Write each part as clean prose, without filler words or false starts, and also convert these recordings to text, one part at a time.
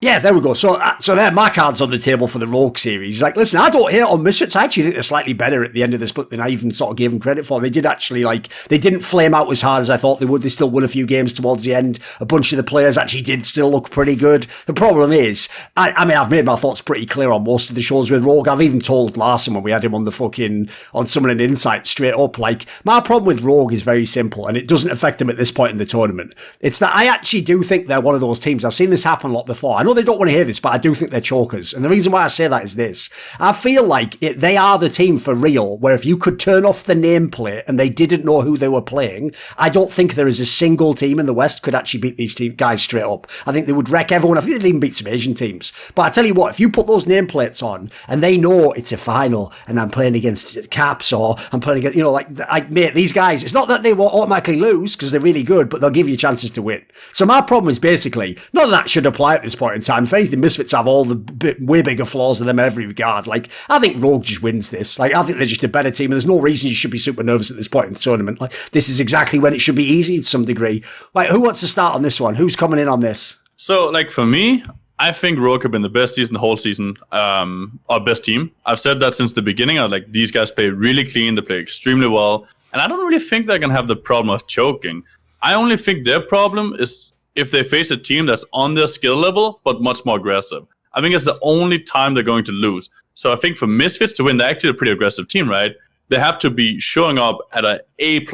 Yeah, there we go. So there, my cards on the table for the Rogue series. Like, listen, I don't hate on Misfits. I actually think they're slightly better at the end of the split than I even sort of gave them credit for. They did actually, like, they didn't flame out as hard as I thought they would. They still won a few games towards the end. A bunch of the players actually did still look pretty good. The problem is, I mean, I've made my thoughts pretty clear on most of the shows with Rogue. I've even told Larson when we had him on Summoning Insight straight up, like, my problem with Rogue is very simple, and it doesn't affect them at this point in the tournament. It's that I actually do think they're one of those teams. I've seen this happen a lot before. I know they don't want to hear this, but I do think they're chokers. And the reason why I say that is this. I feel like they are the team for real, where if you could turn off the nameplate and they didn't know who they were playing, I don't think there is a single team in the West could actually beat these guys straight up. I think they would wreck everyone. I think they'd even beat some Asian teams. But I tell you what, if you put those nameplates on and they know it's a final and I'm playing against Caps or I'm playing against, mate, these guys, it's not that they will automatically lose because they're really good, but they'll give you chances to win. So my problem is basically, none of that should apply at this point in time. If anything, Misfits have all the way bigger flaws than them in every regard. Like, I think Rogue just wins this. Like, I think they're just a better team, and there's no reason you should be super nervous at this point in the tournament. Like, this is exactly when it should be easy to some degree. Like, who wants to start on this one? Who's coming in on this? So, like, for me, I think Rogue have been the best season the whole season, our best team. I've said that since the beginning. These guys play really clean, they play extremely well, and I don't really think they're going to have the problem of choking. I only think their problem is if they face a team that's on their skill level, but much more aggressive. I think it's the only time they're going to lose. So I think for Misfits to win, they're actually a pretty aggressive team, right? They have to be showing up at an A++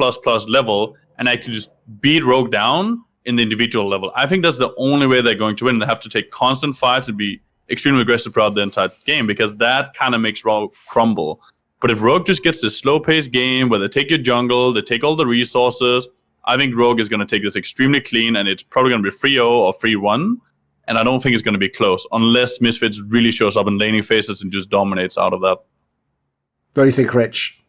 level and actually just beat Rogue down in the individual level. I think that's the only way they're going to win. They have to take constant fights and be extremely aggressive throughout the entire game, because that kind of makes Rogue crumble. But if Rogue just gets this slow-paced game where they take your jungle, they take all the resources, I think Rogue is going to take this extremely clean, and it's probably going to be 3-0 or 3-1. And I don't think it's going to be close unless Misfits really shows up in laning phases and just dominates out of that. What do you think, Rich?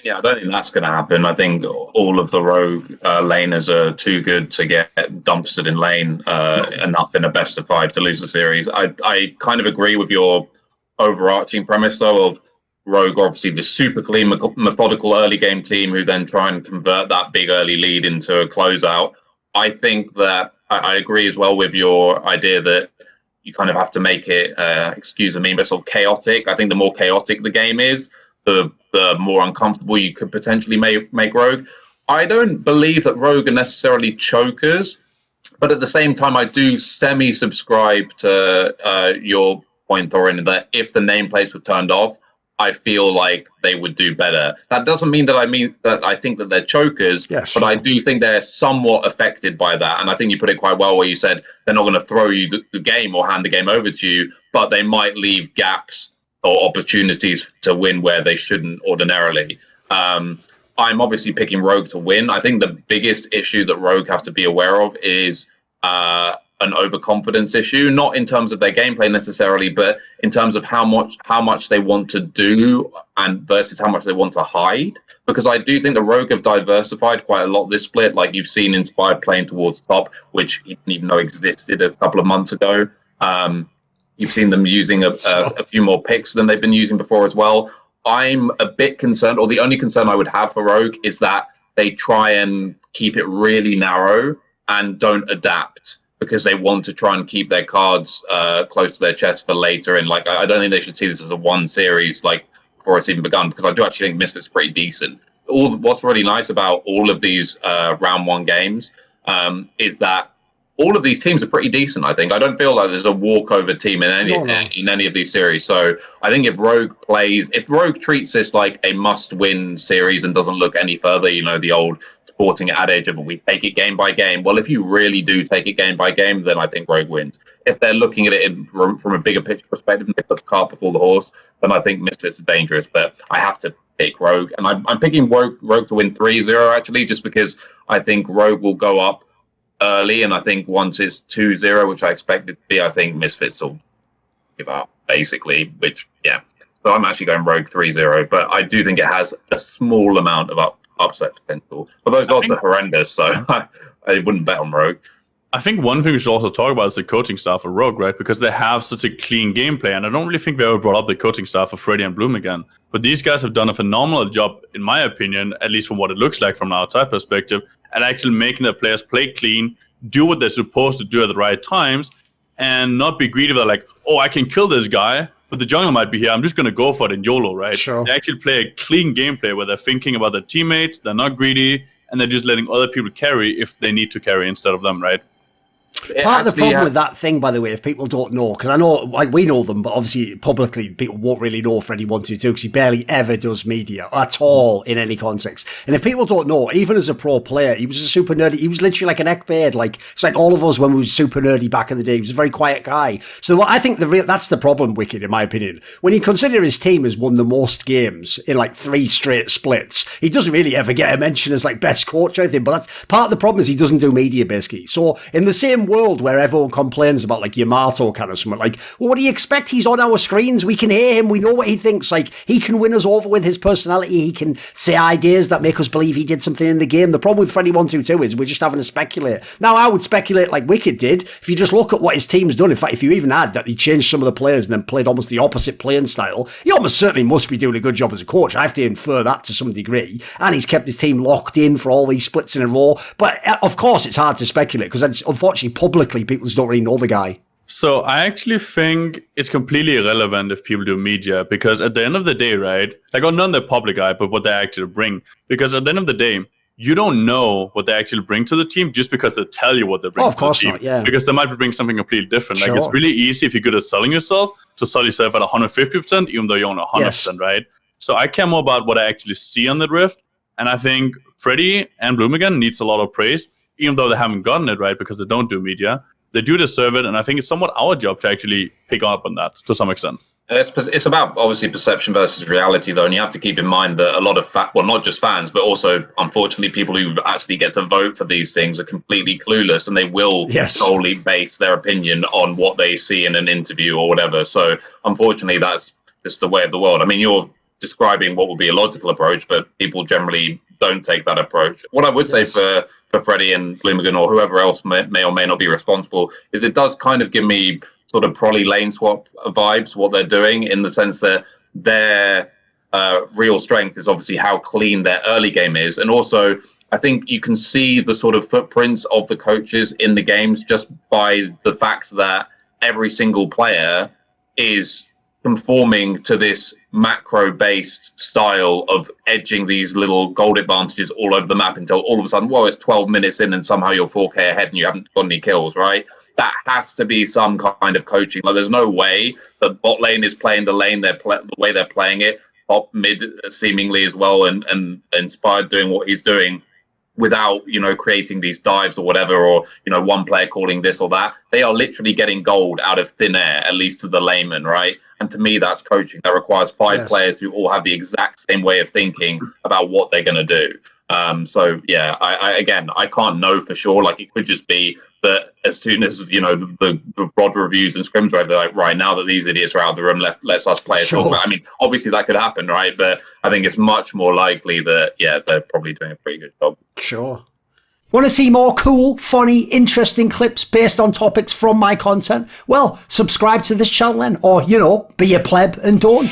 Yeah, I don't think that's going to happen. I think all of the Rogue laners are too good to get dumpstered in lane enough in a best of 5 to lose the series. I kind of agree with your overarching premise, though, of Rogue, obviously the super clean, methodical early game team who then try and convert that big early lead into a closeout. I think that I agree as well with your idea that you kind of have to make it, excuse me, but sort of chaotic. I think the more chaotic the game is, the more uncomfortable you could potentially make Rogue. I don't believe that Rogue are necessarily chokers, but at the same time, I do semi-subscribe to your point, Thorin, that if the nameplates were turned off, I feel like they would do better. That doesn't mean that I think that they're chokers, yes, but I do think they're somewhat affected by that. And I think you put it quite well where you said they're not going to throw you the game or hand the game over to you, but they might leave gaps or opportunities to win where they shouldn't ordinarily. I'm obviously picking Rogue to win. I think the biggest issue that Rogue have to be aware of is an overconfidence issue, not in terms of their gameplay necessarily, but in terms of how much they want to do and versus how much they want to hide. Because I do think the Rogue have diversified quite a lot this split. Like you've seen Inspired playing towards top, which you didn't even know existed a couple of months ago. You've seen them using a few more picks than they've been using before as well. I'm a bit concerned, or the only concern I would have for Rogue is that they try and keep it really narrow and don't adapt, because they want to try and keep their cards close to their chest for later. And like, I don't think they should see this as a one series like before it's even begun, because I do actually think Misfits pretty decent. What's really nice about all of these round one games is that all of these teams are pretty decent. I think I don't feel like there's a walkover team in any of these series. So I think if Rogue treats this like a must-win series and doesn't look any further, the old sporting adage of we take it game by game. Well, if you really do take it game by game, then I think Rogue wins. If they're looking at it from a bigger picture perspective and they put the cart before the horse, then I think Misfits is dangerous. But I have to pick Rogue, and I'm picking Rogue to win 3-0 actually, just because I think Rogue will go up early, and I think once it's 2-0, which I expect it to be, I think Misfits will give up basically. Which so I'm actually going Rogue 3-0, but I do think it has a small amount of upset potential. But those odds are horrendous, so I wouldn't bet on Rogue. I think one thing we should also talk about is the coaching staff of Rogue, right? Because they have such a clean gameplay, and I don't really think they ever brought up the coaching staff of Freddy and Bloom again. But these guys have done a phenomenal job, in my opinion, at least from what it looks like from an outside perspective, at actually making their players play clean, do what they're supposed to do at the right times, and not be greedy. They're like, oh, I can kill this guy, but the jungle might be here. I'm just going to go for it in YOLO, right? Sure. They actually play a clean gameplay where they're thinking about their teammates, they're not greedy, and they're just letting other people carry if they need to carry instead of them, right? Part of the problem with that thing, by the way, if people don't know, because I know, like, we know them, but obviously publicly people won't really know Freddy122 because he barely ever does media at all in any context. And if people don't know, even as a pro player, he was a super nerdy. He was literally like an neckbeard. Like, it's like all of us when we were super nerdy back in the day. He was a very quiet guy. So I think that's the problem, Wicked, in my opinion. When you consider his team has won the most games in like 3 straight splits, he doesn't really ever get a mention as like best coach or anything. But that's part of the problem is he doesn't do media, basically. So in the same world where everyone complains about like Yamato kind of something, like, well, what do you expect? He's on our screens. We can hear him. We know what he thinks. Like, he can win us over with his personality. He can say ideas that make us believe he did something in the game. The problem with Freddy122 is we're just having to speculate. Now, I would speculate like Wicked did. If you just look at what his team's done, in fact, if you even add that he changed some of the players and then played almost the opposite playing style, he almost certainly must be doing a good job as a coach. I have to infer that to some degree. And he's kept his team locked in for all these splits in a row. But of course, it's hard to speculate because unfortunately, publicly, people just don't really know the guy. So I actually think it's completely irrelevant if people do media, because at the end of the day, right, like, or not the public eye, but what they actually bring. Because at the end of the day, you don't know what they actually bring to the team just because they tell you what they bring to the team. Not, yeah. Because they might bring something completely different. Sure. Like, it's really easy if you're good at selling yourself to sell yourself at 150%, even though you're on 100%, Yes. right? So I care more about what I actually see on the Rift. And I think Freddy and Bloomigan needs a lot of praise, even though they haven't gotten it right because they don't do media. They do deserve it, and I think it's somewhat our job to actually pick up on that to some extent. It's about, obviously, perception versus reality, though, and you have to keep in mind that a lot of not just fans, but also, unfortunately, people who actually get to vote for these things are completely clueless, and they will solely base their opinion on what they see in an interview or whatever. So, unfortunately, that's just the way of the world. I mean, you're describing what would be a logical approach, but people generally don't take that approach. What I would say for Freddy and Bloomigan or whoever else may or may not be responsible is it does kind of give me sort of Prolly lane swap vibes, what they're doing, in the sense that their real strength is obviously how clean their early game is. And also, I think you can see the sort of footprints of the coaches in the games just by the fact that every single player is conforming to this macro-based style of edging these little gold advantages all over the map until all of a sudden, it's 12 minutes in and somehow you're 4K ahead and you haven't got any kills, right? That has to be some kind of coaching. Like, there's no way that bot lane is playing the lane the way they're playing it, top mid seemingly as well, and Inspired doing what he's doing without, creating these dives or whatever, or, one player calling this or that. They are literally getting gold out of thin air, at least to the layman, right? And to me, that's coaching. That requires 5 players who all have the exact same way of thinking about what they're going to do. So, yeah, I can't know for sure. Like, it could just be that as soon as, the broad reviews and scrims are like, right now that these idiots are out of the room, let's us play. Sure. I mean, obviously that could happen, right? But I think it's much more likely that, they're probably doing a pretty good job. Sure. Want to see more cool, funny, interesting clips based on topics from my content? Well, subscribe to this channel then, or, be a pleb and don't.